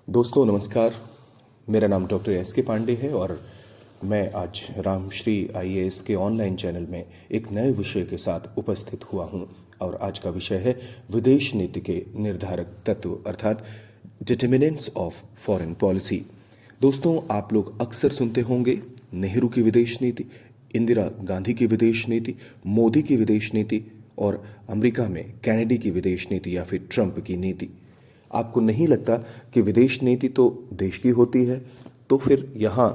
दोस्तों नमस्कार। मेरा नाम डॉक्टर एस के पांडे है और मैं आज रामश्री आईएएस के ऑनलाइन चैनल में एक नए विषय के साथ उपस्थित हुआ हूं। और आज का विषय है विदेश नीति के निर्धारक तत्व अर्थात डिटर्मिनेंट्स ऑफ फॉरेन पॉलिसी। दोस्तों, आप लोग अक्सर सुनते होंगे नेहरू की विदेश नीति, इंदिरा गांधी की विदेश नीति, मोदी की विदेश नीति और अमेरिका में कैनेडी की विदेश नीति या फिर ट्रंप की नीति। आपको नहीं लगता कि विदेश नीति तो देश की होती है, तो फिर यहाँ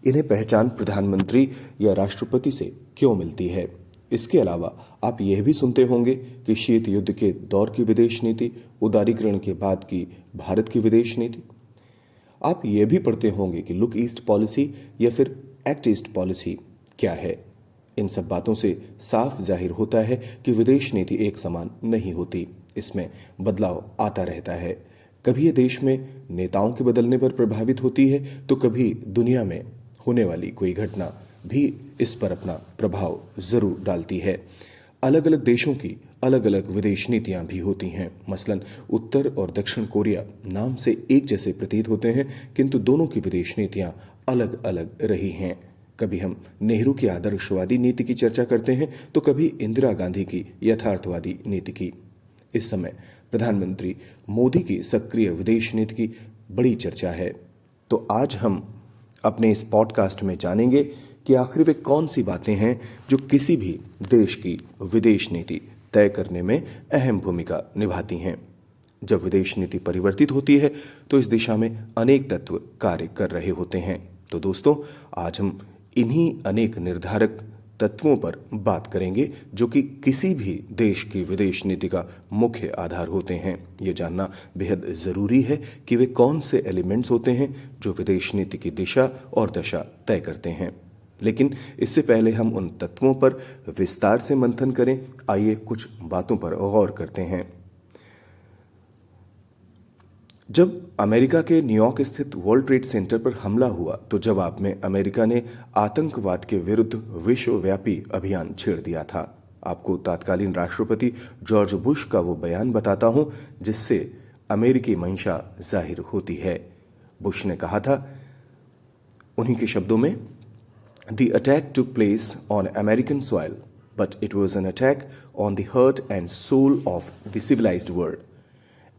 इन्हें पहचान प्रधानमंत्री या राष्ट्रपति से क्यों मिलती है? इसके अलावा आप यह भी सुनते होंगे कि शीत युद्ध के दौर की विदेश नीति, उदारीकरण के बाद की भारत की विदेश नीति। आप यह भी पढ़ते होंगे कि लुक ईस्ट पॉलिसी या फिर एक्ट ईस्ट पॉलिसी क्या है। इन सब बातों से साफ जाहिर होता है कि विदेश नीति एक समान नहीं होती, इसमें बदलाव आता रहता है। कभी ये देश में नेताओं के बदलने पर प्रभावित होती है, तो कभी दुनिया में होने वाली कोई घटना भी इस पर अपना प्रभाव जरूर डालती है। अलग अलग देशों की अलग अलग विदेश नीतियां भी होती हैं। मसलन उत्तर और दक्षिण कोरिया नाम से एक जैसे प्रतीत होते हैं, किंतु दोनों की विदेश नीतियां अलग अलग रही हैं। कभी हम नेहरू की आदर्शवादी नीति की चर्चा करते हैं, तो कभी इंदिरा गांधी की यथार्थवादी नीति की। इस समय प्रधानमंत्री मोदी की सक्रिय विदेश नीति की बड़ी चर्चा है। तो आज हम अपने इस पॉडकास्ट में जानेंगे कि आखिर वे कौन सी बातें हैं जो किसी भी देश की विदेश नीति तय करने में अहम भूमिका निभाती हैं। जब विदेश नीति परिवर्तित होती है तो इस दिशा में अनेक तत्व कार्य कर रहे होते हैं। तो दोस्तों, आज हम इन्हीं अनेक निर्धारक तत्वों पर बात करेंगे जो कि किसी भी देश की विदेश नीति का मुख्य आधार होते हैं। ये जानना बेहद ज़रूरी है कि वे कौन से एलिमेंट्स होते हैं जो विदेश नीति की दिशा और दशा तय करते हैं। लेकिन इससे पहले हम उन तत्वों पर विस्तार से मंथन करें। आइए कुछ बातों पर गौर करते हैं। जब अमेरिका के न्यूयॉर्क स्थित वर्ल्ड ट्रेड सेंटर पर हमला हुआ, तो जवाब में अमेरिका ने आतंकवाद के विरुद्ध विश्वव्यापी अभियान छेड़ दिया था। आपको तत्कालीन राष्ट्रपति जॉर्ज बुश का वो बयान बताता हूं जिससे अमेरिकी मंशा जाहिर होती है। बुश ने कहा था, उन्हीं के शब्दों में, the attack took place on American soil but it was an attack on the heart and soul of the civilised world.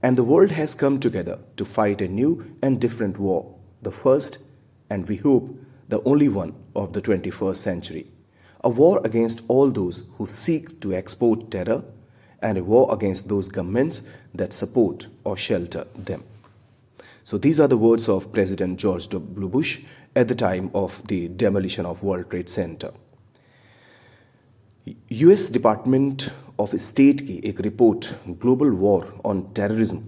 And the world has come together to fight a new and different war, the first, and we hope, the only one of the 21st century. A war against all those who seek to export terror, and a war against those governments that support or shelter them. So these are the words of President George W. Bush at the time of the demolition of World Trade Center. US department of state की एक report global war on terrorism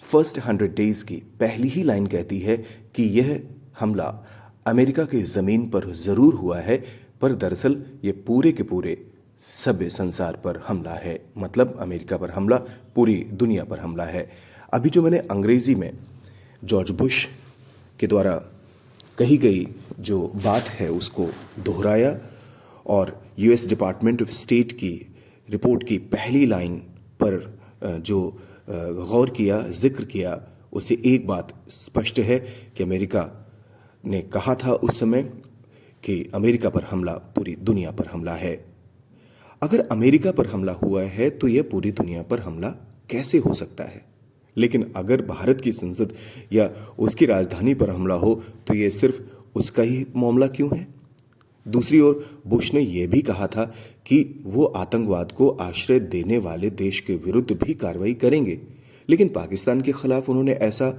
first 100 days की पहली ही line कहती है कि यह हमला America की ज़मीन पर ज़रूर हुआ है, पर दरअसल ये पूरे के पूरे सभ्य संसार पर हमला है। मतलब अमेरिका पर हमला, पूरी दुनिया पर हमला है। अभी जो मैंने अंग्रेज़ी में जॉर्ज बुश के द्वारा कही गई जो बात है उसको दोहराया और यूएस डिपार्टमेंट ऑफ स्टेट की रिपोर्ट की पहली लाइन पर जो गौर किया, जिक्र किया, उससे एक बात स्पष्ट है कि अमेरिका ने कहा था उस समय कि अमेरिका पर हमला पूरी दुनिया पर हमला है। अगर अमेरिका पर हमला हुआ है तो यह पूरी दुनिया पर हमला कैसे हो सकता है? लेकिन अगर भारत की संसद या उसकी राजधानी पर हमला हो तो यह सिर्फ उसका ही मामला क्यों है? दूसरी ओर बुश ने यह भी कहा था कि वो आतंकवाद को आश्रय देने वाले देश के विरुद्ध भी कार्रवाई करेंगे, लेकिन पाकिस्तान के खिलाफ उन्होंने ऐसा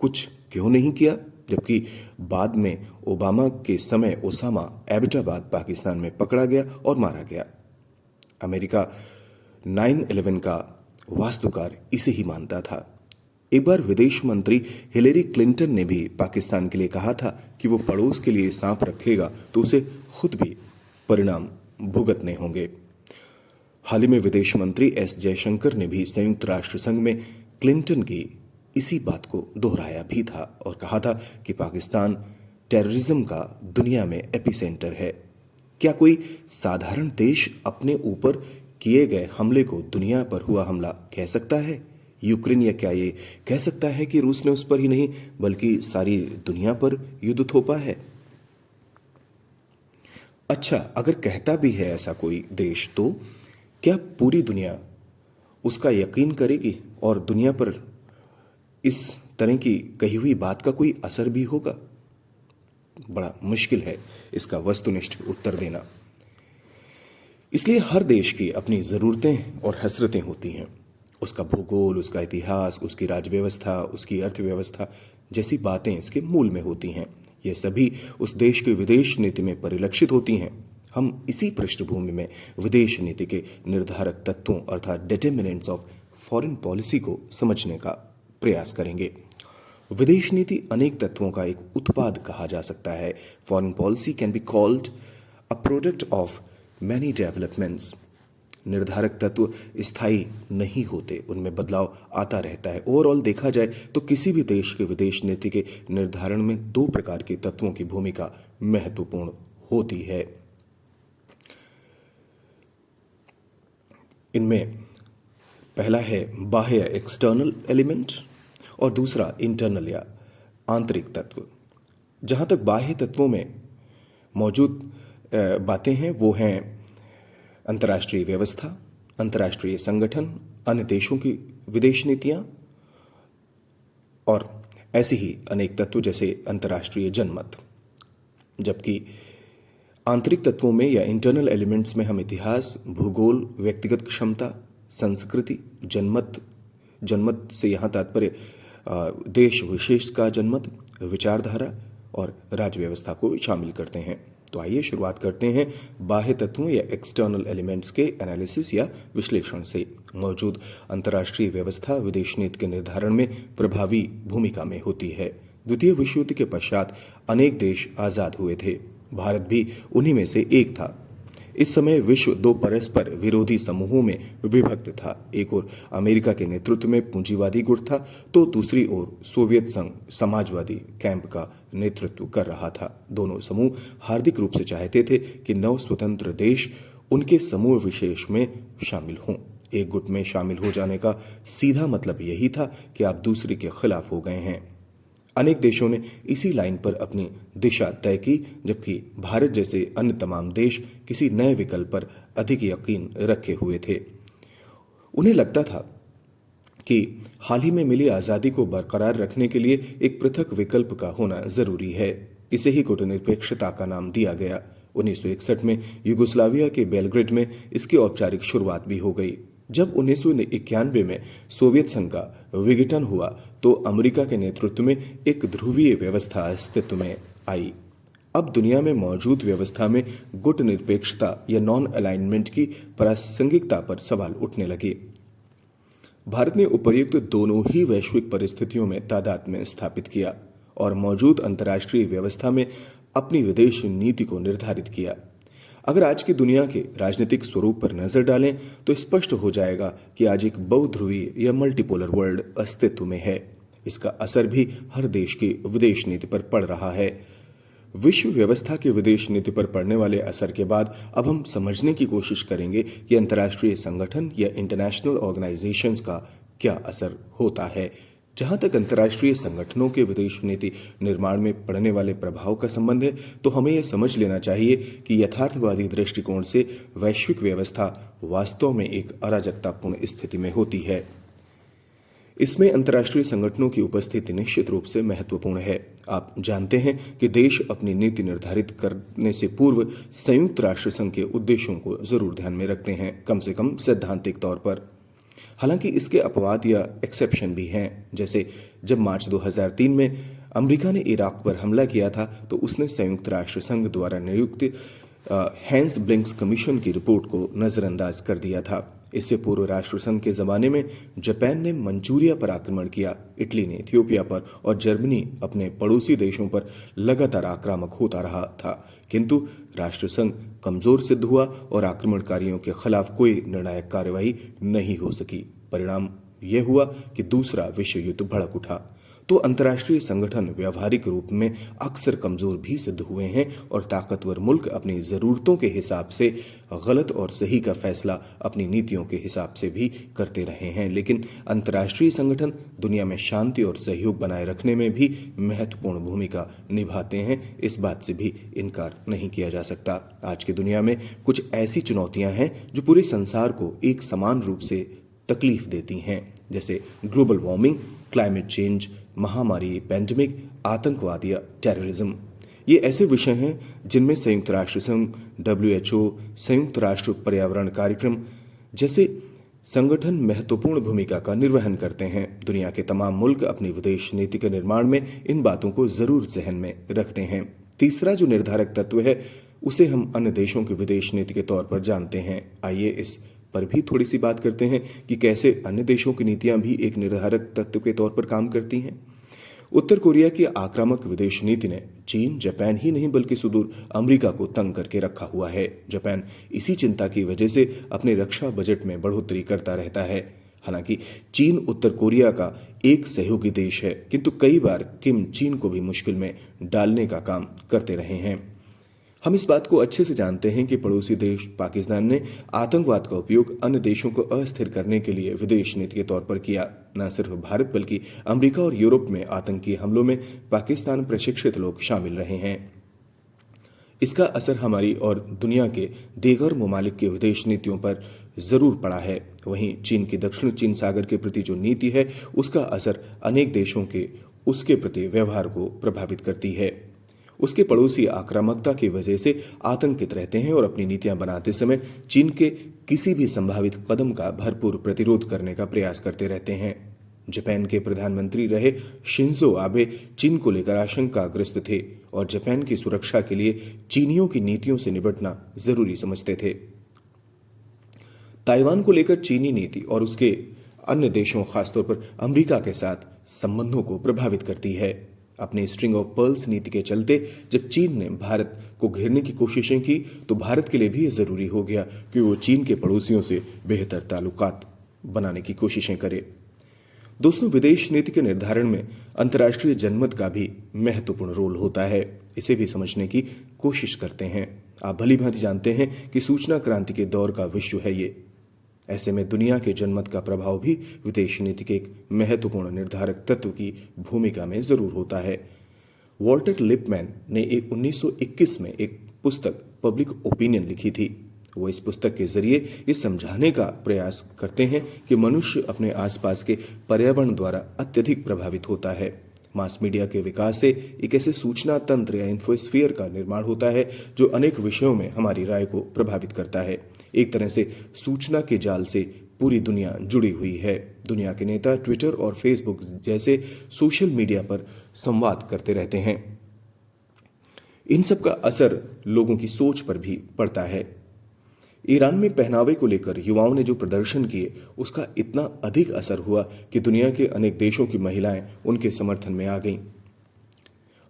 कुछ क्यों नहीं किया? जबकि बाद में ओबामा के समय ओसामा एबटाबाद पाकिस्तान में पकड़ा गया और मारा गया। अमेरिका 9/11 का वास्तुकार इसे ही मानता था। एक बार विदेश मंत्री हिलेरी क्लिंटन ने भी पाकिस्तान के लिए कहा था कि वो पड़ोस के लिए सांप रखेगा तो उसे खुद भी परिणाम भुगतने होंगे। हाल ही में विदेश मंत्री एस जयशंकर ने भी संयुक्त राष्ट्र संघ में क्लिंटन की इसी बात को दोहराया भी था और कहा था कि पाकिस्तान टेररिज्म का दुनिया में एपिसेंटर है। क्या कोई साधारण देश अपने ऊपर किए गए हमले को दुनिया पर हुआ हमला कह सकता है? यूक्रेन, या क्या ये कह सकता है कि रूस ने उस पर ही नहीं बल्कि सारी दुनिया पर युद्ध थोपा है? अच्छा, अगर कहता भी है ऐसा कोई देश, तो क्या पूरी दुनिया उसका यकीन करेगी और दुनिया पर इस तरह की कही हुई बात का कोई असर भी होगा? बड़ा मुश्किल है इसका वस्तुनिष्ठ उत्तर देना। इसलिए हर देश की अपनी ज़रूरतें और हसरतें होती हैं। उसका भूगोल, उसका इतिहास, उसकी राज्यव्यवस्था, उसकी अर्थव्यवस्था जैसी बातें इसके मूल में होती हैं। ये सभी उस देश की विदेश नीति में परिलक्षित होती हैं। हम इसी पृष्ठभूमि में विदेश नीति के निर्धारक तत्वों अर्थात डिटर्मिनेंट्स ऑफ फॉरेन पॉलिसी को समझने का प्रयास करेंगे। विदेश नीति अनेक तत्वों का एक उत्पाद कहा जा सकता है। Foreign policy can be called a product of many developments. निर्धारक तत्व स्थायी नहीं होते, उनमें बदलाव आता रहता है। ओवरऑल देखा जाए तो किसी भी देश के विदेश नीति के निर्धारण में दो प्रकार के तत्वों की भूमिका महत्वपूर्ण होती है। इनमें पहला है बाह्य एक्सटर्नल एलिमेंट और दूसरा इंटरनल या आंतरिक तत्व। जहाँ तक बाह्य तत्वों में मौजूद बातें हैं वो हैं अंतर्राष्ट्रीय व्यवस्था, अंतर्राष्ट्रीय संगठन, अन्य देशों की विदेश नीतियाँ और ऐसे ही अनेक तत्व जैसे अंतर्राष्ट्रीय जनमत। जबकि आंतरिक तत्वों में या इंटरनल एलिमेंट्स में हम इतिहास, भूगोल, व्यक्तिगत क्षमता, संस्कृति, जनमत से यहाँ तात्पर्य देश विशेष का जनमत, विचारधारा और राज्य व्यवस्था को शामिल करते हैं। तो आइए शुरुआत करते हैं बाह्य तत्वों या एक्सटर्नल एलिमेंट्स के एनालिसिस या विश्लेषण से। मौजूद अंतर्राष्ट्रीय व्यवस्था विदेश नीति के निर्धारण में प्रभावी भूमिका में होती है। द्वितीय विश्व युद्ध के पश्चात अनेक देश आज़ाद हुए थे। भारत भी उन्हीं में से एक था। इस समय विश्व दो परस्पर विरोधी समूहों में विभक्त था। एक ओर अमेरिका के नेतृत्व में पूंजीवादी गुट था, तो दूसरी ओर सोवियत संघ समाजवादी कैंप का नेतृत्व कर रहा था। दोनों समूह हार्दिक रूप से चाहते थे कि नव स्वतंत्र देश उनके समूह विशेष में शामिल हों। एक गुट में शामिल हो जाने का सीधा मतलब यही था कि आप दूसरे के खिलाफ हो गए हैं। अनेक देशों ने इसी लाइन पर अपनी दिशा तय की, जबकि भारत जैसे अन्य तमाम देश किसी नए विकल्प पर अधिक यकीन रखे हुए थे। उन्हें लगता था कि हाल ही में मिली आज़ादी को बरकरार रखने के लिए एक पृथक विकल्प का होना जरूरी है। इसे ही गुटनिरपेक्षता का नाम दिया गया। 1961 में यूगोस्लाविया के बेलग्रेड में इसकी औपचारिक शुरुआत भी हो गई। जब 1991 में सोवियत संघ का विघटन हुआ तो अमेरिका के नेतृत्व में एक ध्रुवीय व्यवस्था अस्तित्व में आई। अब दुनिया में मौजूद व्यवस्था में गुट निरपेक्षता या नॉन अलाइनमेंट की प्रासंगिकता पर सवाल उठने लगे। भारत ने उपर्युक्त दोनों ही वैश्विक परिस्थितियों में तादाद में स्थापित किया और मौजूद अंतर्राष्ट्रीय व्यवस्था में अपनी विदेश नीति को निर्धारित किया। अगर आज की दुनिया के राजनीतिक स्वरूप पर नजर डालें तो स्पष्ट हो जाएगा कि आज एक बहुध्रुवीय या मल्टीपोलर वर्ल्ड अस्तित्व में है। इसका असर भी हर देश की विदेश नीति पर पड़ रहा है। विश्व व्यवस्था की विदेश नीति पर पड़ने वाले असर के बाद अब हम समझने की कोशिश करेंगे कि अंतर्राष्ट्रीय संगठन या इंटरनेशनल ऑर्गेनाइजेशंस का क्या असर होता है। जहाँ तक अंतर्राष्ट्रीय संगठनों के विदेश नीति निर्माण में पड़ने वाले प्रभाव का संबंध है, तो हमें यह समझ लेना चाहिए कि यथार्थवादी दृष्टिकोण से वैश्विक व्यवस्था वास्तव में एक अराजकतापूर्ण स्थिति में होती है। इसमें अंतर्राष्ट्रीय संगठनों की उपस्थिति निश्चित रूप से महत्वपूर्ण है। आप जानते हैं कि देश अपनी नीति निर्धारित करने से पूर्व संयुक्त राष्ट्र संघ के उद्देश्यों को जरूर ध्यान में रखते हैं, कम से कम सैद्धांतिक तौर पर। हालांकि इसके अपवाद या एक्सेप्शन भी हैं। जैसे जब मार्च 2003 में अमेरिका ने इराक पर हमला किया था तो उसने संयुक्त राष्ट्र संघ द्वारा नियुक्त हैंस ब्लिंक्स कमीशन की रिपोर्ट को नज़रअंदाज कर दिया था। इससे पूर्व राष्ट्र संघ के ज़माने में जापान ने मंचूरिया पर आक्रमण किया, इटली ने इथियोपिया पर और जर्मनी अपने पड़ोसी देशों पर लगातार आक्रामक होता रहा था। किंतु राष्ट्र संघ कमज़ोर सिद्ध हुआ और आक्रमणकारियों के खिलाफ कोई निर्णायक कार्रवाई नहीं हो सकी। परिणाम यह हुआ कि दूसरा विश्व युद्ध भड़क उठा तो अंतर्राष्ट्रीय संगठन व्यावहारिक रूप में अक्सर कमजोर भी सिद्ध हुए हैं और ताकतवर मुल्क अपनी जरूरतों के हिसाब से गलत और सही का फैसला अपनी नीतियों के हिसाब से भी करते रहे हैं। लेकिन अंतर्राष्ट्रीय संगठन दुनिया में शांति और सहयोग बनाए रखने में भी महत्वपूर्ण भूमिका निभाते हैं, इस बात से भी इनकार नहीं किया जा सकता। आज की दुनिया में कुछ ऐसी चुनौतियां हैं जो पूरे संसार को एक समान रूप से तकलीफ देती हैं, जैसे ग्लोबल वार्मिंग, क्लाइमेट चेंज, महामारी, पैंडेमिक, आतंकवाद या टेररिज्म। ये ऐसे विषय हैं जिनमें संयुक्त राष्ट्र संघ, WHO, संयुक्त राष्ट्र पर्यावरण कार्यक्रम जैसे संगठन महत्वपूर्ण भूमिका का निर्वहन करते हैं। दुनिया के तमाम मुल्क अपनी विदेश नीति के निर्माण में इन बातों को जरूर जहन में रखते हैं। तीसरा जो निर्धारक तत्व है उसे हम अन्य देशों की विदेश नीति के तौर पर जानते हैं। आइए इस पर भी थोड़ी सी बात करते हैं कि कैसे अन्य देशों की नीतियां भी एक निर्धारक तत्व के तौर पर काम करती हैं। उत्तर कोरिया की आक्रामक विदेश नीति ने चीन, जापान ही नहीं बल्कि सुदूर अमेरिका को तंग करके रखा हुआ है। जापान इसी चिंता की वजह से अपने रक्षा बजट में बढ़ोतरी करता रहता है। हालांकि चीन उत्तर कोरिया का एक सहयोगी देश है, किंतु कई बार किम चीन को भी मुश्किल में डालने का काम करते रहे हैं। हम इस बात को अच्छे से जानते हैं कि पड़ोसी देश पाकिस्तान ने आतंकवाद का उपयोग अन्य देशों को अस्थिर करने के लिए विदेश नीति के तौर पर किया। न सिर्फ भारत बल्कि अमेरिका और यूरोप में आतंकी हमलों में पाकिस्तान प्रशिक्षित लोग शामिल रहे हैं। इसका असर हमारी और दुनिया के दीगर ममालिक की विदेश नीतियों पर जरूर पड़ा है। वहीं चीन की दक्षिण चीन सागर के प्रति जो नीति है उसका असर अनेक देशों के उसके प्रति व्यवहार को प्रभावित करती है। उसके पड़ोसी आक्रामकता की वजह से आतंकित रहते हैं और अपनी नीतियां बनाते समय चीन के किसी भी संभावित कदम का भरपूर प्रतिरोध करने का प्रयास करते रहते हैं। जापान के प्रधानमंत्री रहे शिंजो आबे चीन को लेकर आशंकाग्रस्त थे और जापान की सुरक्षा के लिए चीनियों की नीतियों से निपटना जरूरी समझते थे। ताइवान को लेकर चीनी नीति और उसके अन्य देशों, खासतौर पर अमेरिका के साथ संबंधों को प्रभावित करती है। अपने स्ट्रिंग ऑफ पर्ल्स नीति के चलते जब चीन ने भारत को घेरने की कोशिशें की तो भारत के लिए भी जरूरी हो गया कि वो चीन के पड़ोसियों से बेहतर ताल्लुकात बनाने की कोशिशें करे। दोस्तों, विदेश नीति के निर्धारण में अंतर्राष्ट्रीय जनमत का भी महत्वपूर्ण रोल होता है। इसे भी समझने की कोशिश करते हैं। आप भली भांति जानते हैं कि सूचना क्रांति के दौर का विश्व है ये। ऐसे में दुनिया के जनमत का प्रभाव भी विदेश नीति के एक महत्वपूर्ण निर्धारक तत्व की भूमिका में जरूर होता है। वॉल्टर लिपमैन ने 1921 में एक पुस्तक पब्लिक ओपिनियन लिखी थी। वो इस पुस्तक के जरिए ये समझाने का प्रयास करते हैं कि मनुष्य अपने आसपास के पर्यावरण द्वारा अत्यधिक प्रभावित होता है। मास मीडिया के विकास से एक ऐसे सूचना तंत्र या इन्फोस्फीयर का निर्माण होता है जो अनेक विषयों में हमारी राय को प्रभावित करता है। एक तरह से सूचना के जाल से पूरी दुनिया जुड़ी हुई है। दुनिया के नेता ट्विटर और फेसबुक जैसे सोशल मीडिया पर संवाद करते रहते हैं। इन सब का असर लोगों की सोच पर भी पड़ता है। ईरान में पहनावे को लेकर युवाओं ने जो प्रदर्शन किए उसका इतना अधिक असर हुआ कि दुनिया के अनेक देशों की महिलाएं उनके समर्थन में आ गईं।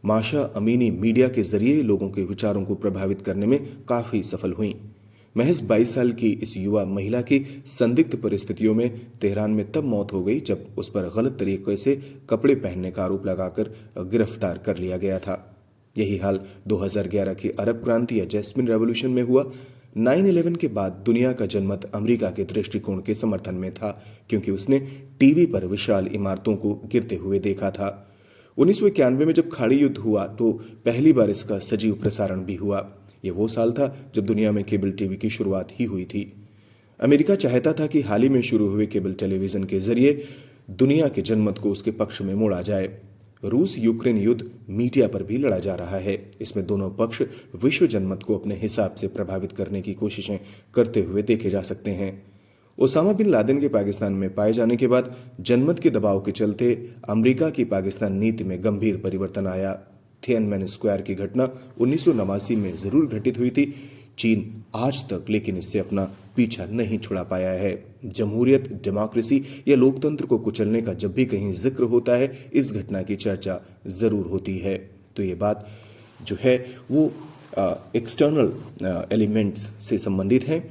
माशा अमीनी मीडिया के जरिए लोगों के विचारों को प्रभावित करने में काफी सफल हुईं। महज 22 साल की इस युवा महिला की संदिग्ध परिस्थितियों में तेहरान में तब मौत हो गई जब उस पर गलत तरीके से कपड़े पहनने का आरोप लगाकर गिरफ्तार कर लिया गया था। यही हाल 2011 की अरब क्रांति या जैस्मिन रेवोल्यूशन में हुआ। 9/11 के बाद दुनिया का जनमत अमेरिका के दृष्टिकोण के समर्थन में था, क्योंकि उसने टीवी पर विशाल इमारतों को गिरते हुए देखा था। 1991 में जब खाड़ी युद्ध हुआ तो पहली बार इसका सजीव प्रसारण भी हुआ। ये वो साल था जब दुनिया में केबल टीवी की शुरुआत ही हुई थी। अमेरिका चाहता था कि हाल ही में शुरू हुए केबल टेलीविजन के जरिए दुनिया के जनमत को उसके पक्ष में मोड़ा जाए। रूस यूक्रेन युद्ध मीडिया पर भी लड़ा जा रहा है। इसमें दोनों पक्ष विश्व जनमत को अपने हिसाब से प्रभावित करने की कोशिशें करते हुए देखे जा सकते हैं। ओसामा बिन लादेन के पाकिस्तान में पाए जाने के बाद जनमत के दबाव के चलते अमेरिका की पाकिस्तान नीति में गंभीर परिवर्तन आया। थियनमेन स्क्वायर की घटना 1989 में जरूर घटित हुई थी। चीन आज तक लेकिन इससे अपना पीछा नहीं छुड़ा पाया है। जमहूरियत, डेमोक्रेसी या लोकतंत्र को कुचलने का जब भी कहीं जिक्र होता है इस घटना की चर्चा जरूर होती है। तो ये बात जो है वो एक्सटर्नल एलिमेंट्स से संबंधित है।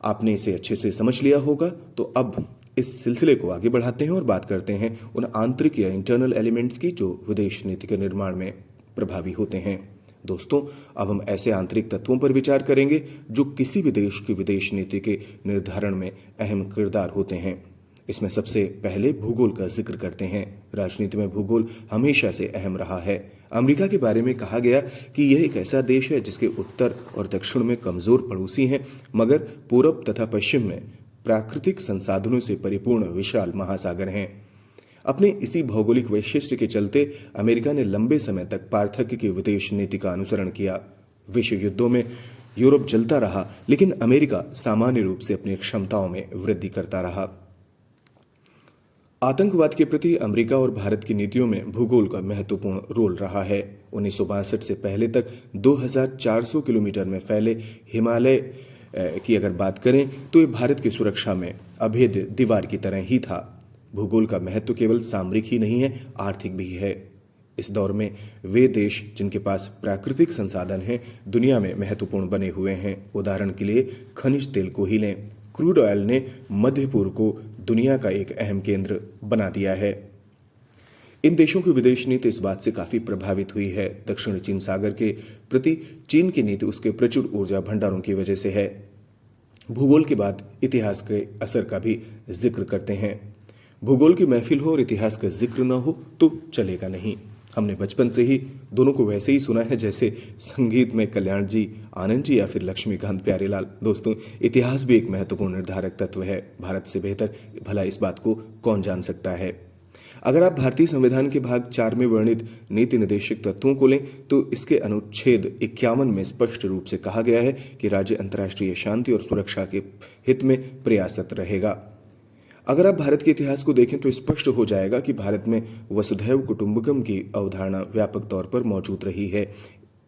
आपने इसे अच्छे से समझ लिया होगा। तो अब इस सिलसिले को आगे बढ़ाते हैं और बात करते हैं उन आंतरिक या इंटरनल एलिमेंट्स की जो विदेश नीति के निर्माण में प्रभावी होते हैं। दोस्तों, अब हम ऐसे आंतरिक तत्वों पर विचार करेंगे जो किसी भी देश की विदेश नीति के निर्धारण में अहम किरदार होते हैं। इसमें सबसे पहले भूगोल का जिक्र करते हैं। राजनीति में भूगोल हमेशा से अहम रहा है। अमेरिका के बारे में कहा गया कि यह एक ऐसा देश है जिसके उत्तर और दक्षिण में कमजोर पड़ोसी हैं, मगर पूरब तथा पश्चिम में प्राकृतिक संसाधनों से परिपूर्ण विशाल महासागर हैं। अपने इसी भौगोलिक वैशिष्ट्य के चलते अमेरिका ने लंबे समय तक पार्थक्य की विदेश नीति का अनुसरण किया। विश्व युद्धों में यूरोप जलता रहा, लेकिन अमेरिका सामान्य रूप से अपनी क्षमताओं में वृद्धि करता रहा। आतंकवाद के प्रति अमेरिका और भारत की नीतियों में भूगोल का महत्वपूर्ण रोल रहा है। 1962 से पहले तक 2400 किलोमीटर में फैले हिमालय की अगर बात करें तो ये भारत की सुरक्षा में अभेद्य दीवार की तरह ही था। भूगोल का महत्व केवल सामरिक ही नहीं है, आर्थिक भी है। इस दौर में वे देश जिनके पास प्राकृतिक संसाधन हैं, दुनिया में महत्वपूर्ण बने हुए हैं। उदाहरण के लिए खनिज तेल को ही लें। क्रूड ऑयल ने मध्य पूर्व को दुनिया का एक अहम केंद्र बना दिया है। इन देशों की विदेश नीति इस बात से काफी प्रभावित हुई है। दक्षिण चीन सागर के प्रति चीन की नीति उसके प्रचुर ऊर्जा भंडारों की वजह से है। भूगोल के बाद इतिहास के असर का भी जिक्र करते हैं। भूगोल की महफिल हो और इतिहास का जिक्र न हो तो चलेगा नहीं। हमने बचपन से ही दोनों को वैसे ही सुना है जैसे संगीत में कल्याण जी, आनंद जी या फिर लक्ष्मीकांत प्यारेलाल। दोस्तों, इतिहास भी एक महत्वपूर्ण निर्धारक तत्व है। भारत से बेहतर भला इस बात को कौन जान सकता है। अगर आप भारतीय संविधान के भाग 4 में वर्णित नीति निर्देशक तत्वों को लें तो इसके अनुच्छेद 51 में स्पष्ट रूप से कहा गया है कि राज्य अंतर्राष्ट्रीय शांति और सुरक्षा के हित में प्रयासरत रहेगा। अगर आप भारत के इतिहास को देखें तो स्पष्ट हो जाएगा कि भारत में वसुधैव कुटुंबकम की अवधारणा व्यापक तौर पर मौजूद रही है।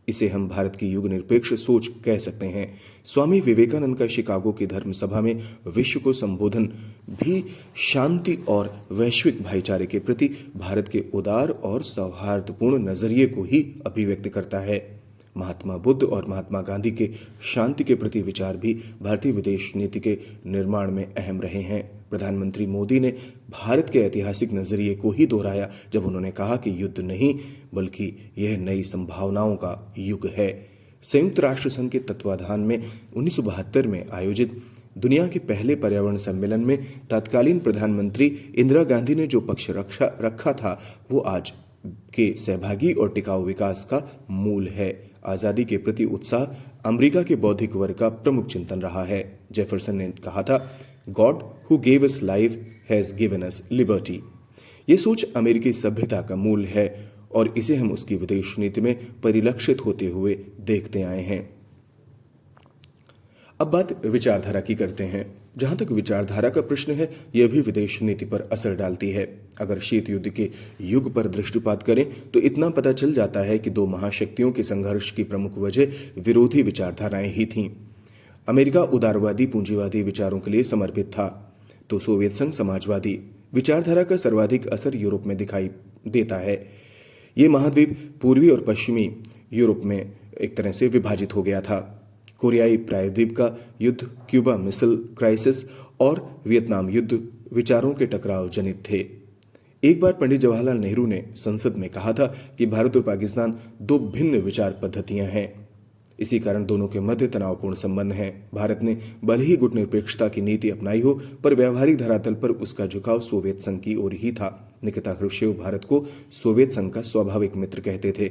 इसे हम भारत की युग निरपेक्ष सोच कह सकते हैं। स्वामी विवेकानंद का शिकागो की धर्म सभा में विश्व को संबोधन भी शांति और वैश्विक भाईचारे के प्रति भारत के उदार और सौहार्दपूर्ण नजरिए को ही अभिव्यक्त करता है। महात्मा बुद्ध और महात्मा गांधी के शांति के प्रति विचार भी भारतीय विदेश नीति के निर्माण में अहम रहे हैं। प्रधानमंत्री मोदी ने भारत के ऐतिहासिक नजरिए को ही दोहराया जब उन्होंने कहा कि युद्ध नहीं बल्कि यह नई संभावनाओं का युग है। संयुक्त राष्ट्र संघ के तत्वाधान में 1972 में आयोजित दुनिया के पहले पर्यावरण सम्मेलन में तत्कालीन प्रधानमंत्री इंदिरा गांधी ने जो पक्ष रखा था वो आज के सहभागी और टिकाऊ विकास का मूल है। आजादी के प्रति उत्साह अमेरिका के बौद्धिक वर्ग का प्रमुख चिंतन रहा है। जेफरसन ने कहा था, God who gave us life has given us liberty. ये सोच अमेरिकी सभ्यता का मूल है और इसे हम उसकी विदेश नीति में परिलक्षित होते हुए देखते आए हैं। अब बात विचारधारा की करते हैं। जहां तक विचारधारा का प्रश्न है, यह भी विदेश नीति पर असर डालती है। अगर शीत युद्ध के युग पर दृष्टिपात करें तो इतना पता चल जाता है कि दो महाशक्तियों के संघर्ष की प्रमुख वजह विरोधी विचारधाराएं ही थीं। अमेरिका उदारवादी पूंजीवादी विचारों के लिए समर्पित था तो सोवियत संघ समाजवादी। विचारधारा का सर्वाधिक असर यूरोप में दिखाई देता है। ये महाद्वीप पूर्वी और पश्चिमी यूरोप में एक तरह से विभाजित हो गया था। कोरियाई प्रायद्वीप का युद्ध, क्यूबा मिसाइल क्राइसिस और वियतनाम युद्ध विचारों के टकराव जनित थे। एक बार पंडित जवाहरलाल नेहरू ने संसद में कहा था कि भारत और पाकिस्तान दो भिन्न विचार पद्धतियां हैं। इसी कारण दोनों के मध्य तनावपूर्ण संबंध हैं। भारत ने भले ही गुटनिरपेक्षता की नीति अपनाई हो, पर व्यवहारिक धरातल पर उसका झुकाव सोवियत संघ की ओर ही था। निकिता ख्रुश्चेव भारत को सोवियत संघ का स्वाभाविक मित्र कहते थे।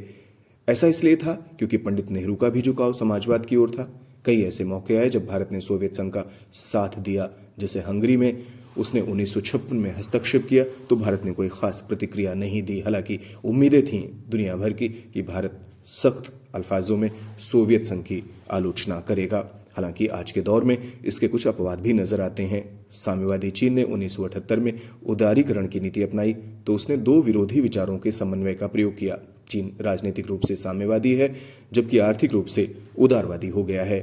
ऐसा इसलिए था क्योंकि पंडित नेहरू का भी झुकाव समाजवाद की ओर था। कई ऐसे मौके आए जब भारत ने सोवियत संघ का साथ दिया, जैसे हंगरी में उसने 1956 में हस्तक्षेप किया तो भारत ने कोई खास प्रतिक्रिया नहीं दी। हालांकि उम्मीदें थीं दुनिया भर की कि भारत सख्त अल्फाजों में सोवियत संघ की आलोचना करेगा। हालांकि आज के दौर में इसके कुछ अपवाद भी नजर आते हैं। साम्यवादी चीन ने 1978 में उदारीकरण की नीति अपनाई तो उसने दो विरोधी विचारों के समन्वय का प्रयोग किया। चीन राजनीतिक रूप से साम्यवादी है जबकि आर्थिक रूप से उदारवादी हो गया है।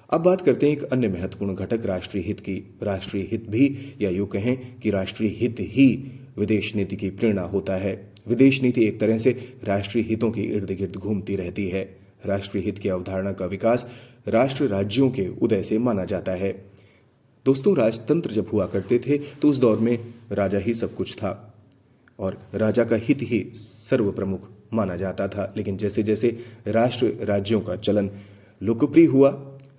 अब बात करते हैं एक अन्य महत्वपूर्ण घटक राष्ट्रीय हित की। राष्ट्रीय हित भी, या यूं कहें कि राष्ट्रीय हित ही विदेश नीति की प्रेरणा होता है। विदेश नीति एक तरह से राष्ट्रीय हितों के इर्द गिर्द घूमती रहती है। राष्ट्रीय हित की अवधारणा का विकास राष्ट्र राज्यों के उदय से माना जाता है। दोस्तों, राजतंत्र जब हुआ करते थे तो उस दौर में राजा ही सब कुछ था और राजा का हित ही सर्व प्रमुख माना जाता था। लेकिन जैसे जैसे राष्ट्र राज्यों का चलन लोकप्रिय हुआ,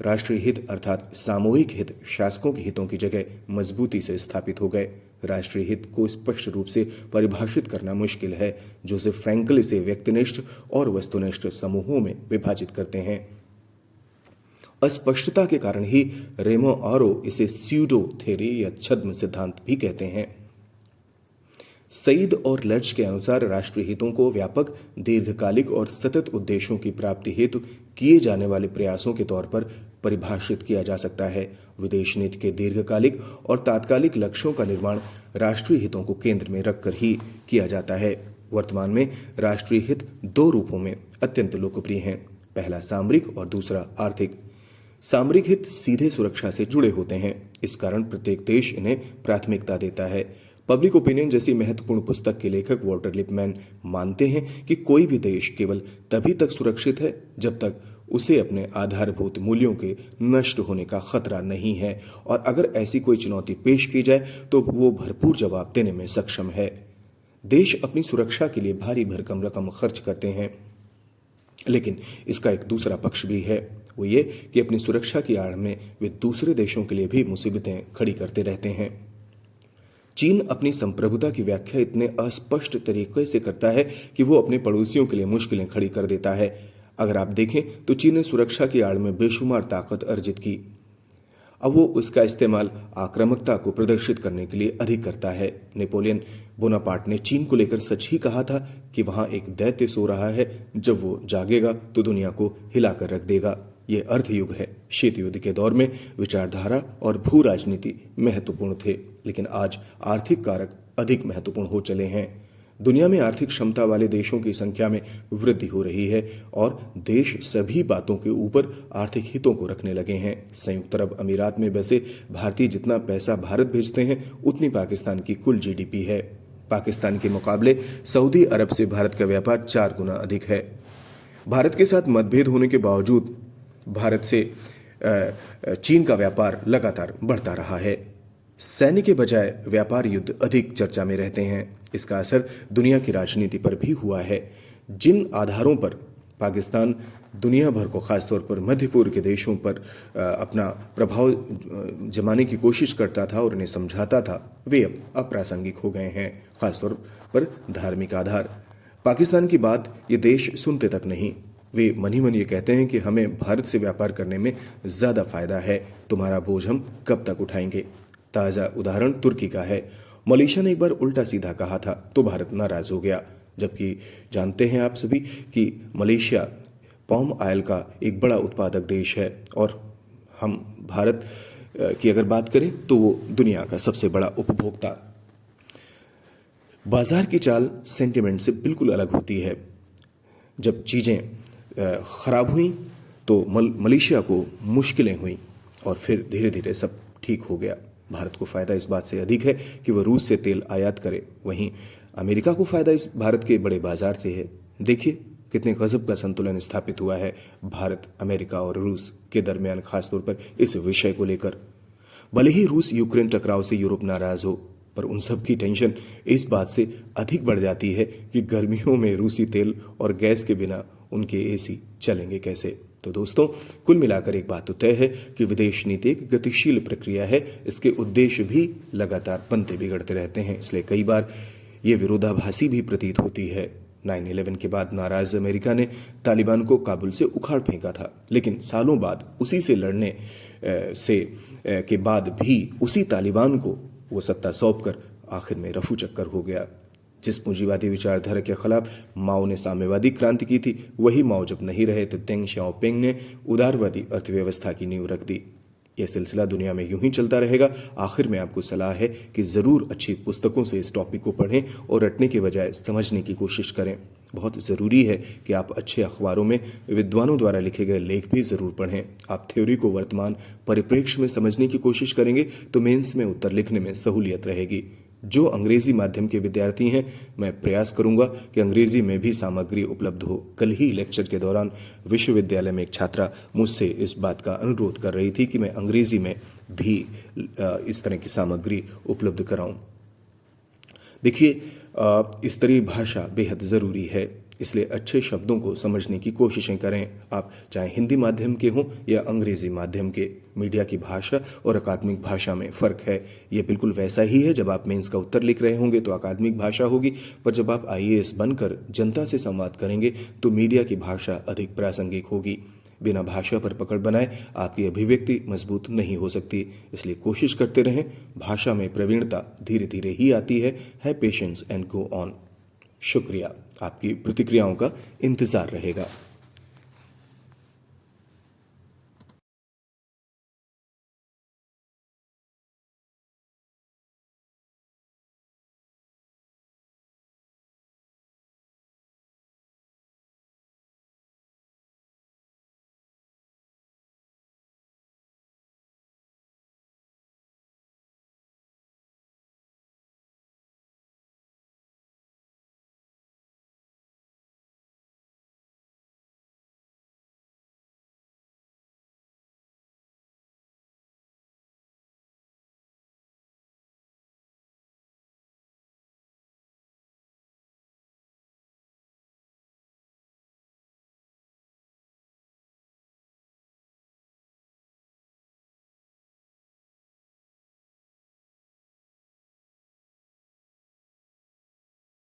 राष्ट्रीय हित अर्थात सामूहिक हित शासकों के हितों की जगह मजबूती से स्थापित हो गए। राष्ट्रीय हित को स्पष्ट रूप से परिभाषित करना मुश्किल है। जोसेफ फ्रैंकल इसे व्यक्तिनिष्ठ और वस्तुनिष्ठ समूहों में विभाजित करते हैं। अस्पष्टता के कारण ही रेमो आरो इसे स्यूडो थ्योरी या छद्म सिद्धांत भी कहते हैं। सईद और लर्च के अनुसार राष्ट्रीय हितों को व्यापक, दीर्घकालिक और सतत उद्देश्यों की प्राप्ति हेतु किए जाने वाले प्रयासों के तौर पर परिभाषित किया जा सकता है। विदेश नीति के दीर्घकालिक और तात्कालिक लक्ष्यों का निर्माण राष्ट्रीय हितों को केंद्र में रखकर ही किया जाता है। वर्तमान में राष्ट्रीय हित दो रूपों में अत्यंत लोकप्रिय हैं। पहला सामरिक और दूसरा आर्थिक। सामरिक हित सीधे सुरक्षा से जुड़े होते हैं, इस कारण प्रत्येक देश इन्हें प्राथमिकता देता है। पब्लिक ओपिनियन जैसी महत्वपूर्ण पुस्तक के लेखक वॉल्टर लिपमैन मानते हैं कि कोई भी देश केवल तभी तक सुरक्षित है जब तक उसे अपने आधारभूत मूल्यों के नष्ट होने का खतरा नहीं है, और अगर ऐसी कोई चुनौती पेश की जाए तो वो भरपूर जवाब देने में सक्षम है। देश अपनी सुरक्षा के लिए भारी भरकम रकम खर्च करते हैं, लेकिन इसका एक दूसरा पक्ष भी है, वो ये कि अपनी सुरक्षा की आड़ में वे दूसरे देशों के लिए भी मुसीबतें खड़ी करते रहते हैं। चीन अपनी संप्रभुता की व्याख्या इतने अस्पष्ट तरीके से करता है कि वो अपने पड़ोसियों के लिए मुश्किलें खड़ी कर देता है। अगर आप देखें तो चीन ने सुरक्षा की आड़ में बेशुमार ताकत अर्जित की। अब वो उसका इस्तेमाल आक्रामकता को प्रदर्शित करने के लिए अधिक करता है। नेपोलियन बोनापार्ट ने चीन को लेकर सच ही कहा था कि वहां एक दैत्य सो रहा है, जब वो जागेगा तो दुनिया को हिलाकर रख देगा। ये अर्धयुग है। शीत युद्ध के दौर में विचारधारा और भू राजनीति महत्वपूर्ण थे, लेकिन आज आर्थिक कारक अधिक महत्वपूर्ण हो चले हैं। दुनिया में आर्थिक क्षमता वाले देशों की संख्या में वृद्धि हो रही है और देश सभी बातों के ऊपर आर्थिक हितों को रखने लगे हैं। संयुक्त अरब अमीरात में बसे भारतीय जितना पैसा भारत भेजते हैं उतनी पाकिस्तान की कुल जीडीपी है। पाकिस्तान के मुकाबले सऊदी अरब से भारत का व्यापार 4 गुना अधिक है। भारत के साथ मतभेद होने के बावजूद भारत से चीन का व्यापार लगातार बढ़ता रहा है। सैन्य के बजाय व्यापार युद्ध अधिक चर्चा में रहते हैं। इसका असर दुनिया की राजनीति पर भी हुआ है। जिन आधारों पर पाकिस्तान दुनिया भर को, खासतौर पर मध्य पूर्व के देशों पर अपना प्रभाव जमाने की कोशिश करता था और उन्हें समझाता था, वे अब अप्रासंगिक हो गए हैं, खासतौर पर धार्मिक आधार। पाकिस्तान की बात ये देश सुनते तक नहीं। वे मन ही मन ये कहते हैं कि हमें भारत से व्यापार करने में ज़्यादा फायदा है, तुम्हारा बोझ हम कब तक उठाएंगे। ताज़ा उदाहरण तुर्की का है। मलेशिया ने एक बार उल्टा सीधा कहा था तो भारत नाराज हो गया, जबकि जानते हैं आप सभी कि मलेशिया पाम ऑयल का एक बड़ा उत्पादक देश है और हम भारत की अगर बात करें तो वो दुनिया का सबसे बड़ा उपभोक्ता। बाजार की चाल सेंटिमेंट से बिल्कुल अलग होती है। जब चीज़ें खराब हुई तो मलेशिया को मुश्किलें हुई और फिर धीरे धीरे सब ठीक हो गया। भारत को फ़ायदा इस बात से अधिक है कि वह रूस से तेल आयात करे, वहीं अमेरिका को फ़ायदा इस भारत के बड़े बाजार से है। देखिए कितने गजब का संतुलन स्थापित हुआ है भारत, अमेरिका और रूस के दरमियान, खासतौर पर इस विषय को लेकर। भले ही रूस यूक्रेन टकराव से यूरोप नाराज़ हो, पर उन सब की टेंशन इस बात से अधिक बढ़ जाती है कि गर्मियों में रूसी तेल और गैस के बिना उनके एसी चलेंगे कैसे। तो दोस्तों, कुल मिलाकर एक बात तो तय है कि विदेश नीति एक गतिशील प्रक्रिया है। इसके उद्देश्य भी लगातार बनते बिगड़ते रहते हैं, इसलिए कई बार ये विरोधाभासी भी प्रतीत होती है। 9/11 के बाद नाराज अमेरिका ने तालिबान को काबुल से उखाड़ फेंका था, लेकिन सालों बाद उसी से लड़ने के बाद भी उसी तालिबान को वो सत्ता सौंपकर आखिर में रफू चक्कर हो गया। जिस पूंजीवादी विचारधारा के खिलाफ माओ ने साम्यवादी क्रांति की थी, वही माओ जब नहीं रहे तो देंग शाओपिंग ने उदारवादी अर्थव्यवस्था की नींव रख दी। यह सिलसिला दुनिया में यूं ही चलता रहेगा। आखिर में आपको सलाह है कि ज़रूर अच्छी पुस्तकों से इस टॉपिक को पढ़ें और रटने के बजाय समझने की कोशिश करें। बहुत ज़रूरी है कि आप अच्छे अखबारों में विद्वानों द्वारा लिखे गए लेख भी ज़रूर पढ़ें। आप थ्योरी को वर्तमान परिप्रेक्ष्य में समझने की कोशिश करेंगे तो मेंस में उत्तर लिखने में सहूलियत रहेगी। जो अंग्रेजी माध्यम के विद्यार्थी हैं, मैं प्रयास करूंगा कि अंग्रेजी में भी सामग्री उपलब्ध हो। कल ही लेक्चर के दौरान विश्वविद्यालय में एक छात्रा मुझसे इस बात का अनुरोध कर रही थी कि मैं अंग्रेजी में भी इस तरह की सामग्री उपलब्ध कराऊं। देखिए, स्तरीय भाषा बेहद ज़रूरी है, इसलिए अच्छे शब्दों को समझने की कोशिशें करें। आप चाहे हिंदी माध्यम के हों या अंग्रेजी माध्यम के, मीडिया की भाषा और अकादमिक भाषा में फ़र्क है। ये बिल्कुल वैसा ही है, जब आप मेंस का उत्तर लिख रहे होंगे तो अकादमिक भाषा होगी, पर जब आप आईएएस बनकर जनता से संवाद करेंगे तो मीडिया की भाषा अधिक प्रासंगिक होगी। बिना भाषा पर पकड़ बनाए आपकी अभिव्यक्ति मजबूत नहीं हो सकती, इसलिए कोशिश करते रहें। भाषा में प्रवीणता धीरे धीरे ही आती है पेशेंस एंड गो ऑन। शुक्रिया, आपकी प्रतिक्रियाओं का इंतज़ार रहेगा।